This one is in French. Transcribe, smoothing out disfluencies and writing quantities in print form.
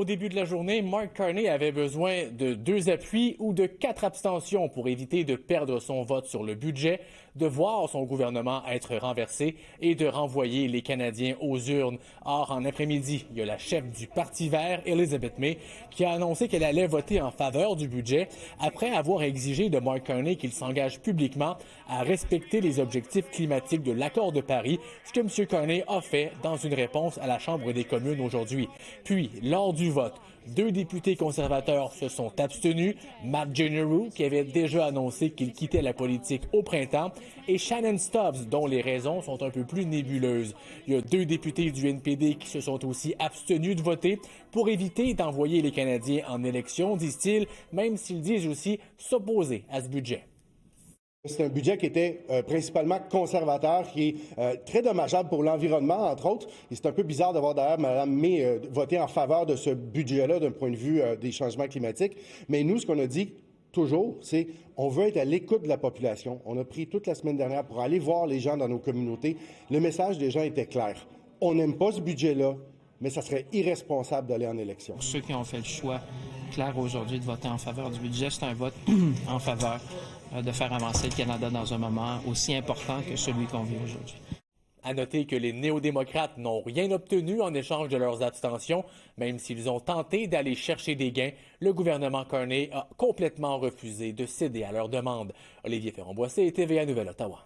Au début de la journée, Mark Carney avait besoin de 2 appuis ou de 4 abstentions pour éviter de perdre son vote sur le budget, de voir son gouvernement être renversé et de renvoyer les Canadiens aux urnes. Or, en après-midi, il y a la chef du Parti vert, Elizabeth May, qui a annoncé qu'elle allait voter en faveur du budget après avoir exigé de Mark Carney qu'il s'engage publiquement à respecter les objectifs climatiques de l'accord de Paris, ce que M. Carney a fait dans une réponse à la Chambre des communes aujourd'hui. Puis, lors du vote, 2 députés conservateurs se sont abstenus, Matt Generou, qui avait déjà annoncé qu'il quittait la politique au printemps, et Shannon Stubbs, dont les raisons sont un peu plus nébuleuses. Il y a 2 députés du NPD qui se sont aussi abstenus de voter pour éviter d'envoyer les Canadiens en élection, disent-ils, même s'ils disent aussi s'opposer à ce budget. C'est un budget qui était principalement conservateur, qui est très dommageable pour l'environnement, entre autres. Et c'est un peu bizarre d'avoir d'ailleurs Mme May voter en faveur de ce budget-là d'un point de vue des changements climatiques. Mais nous, ce qu'on a dit toujours, c'est on veut être à l'écoute de la population. On a pris toute la semaine dernière pour aller voir les gens dans nos communautés. Le message des gens était clair. On n'aime pas ce budget-là, mais ça serait irresponsable d'aller en élection. Pour ceux qui ont fait le choix clair aujourd'hui de voter en faveur du budget, c'est un vote en faveur de faire avancer le Canada dans un moment aussi important que celui qu'on vit aujourd'hui. À noter que les néo-démocrates n'ont rien obtenu en échange de leurs abstentions, même s'ils ont tenté d'aller chercher des gains. Le gouvernement Carney a complètement refusé de céder à leurs demandes. Olivier Ferron-Boissé, TVA Nouvelle-Ottawa.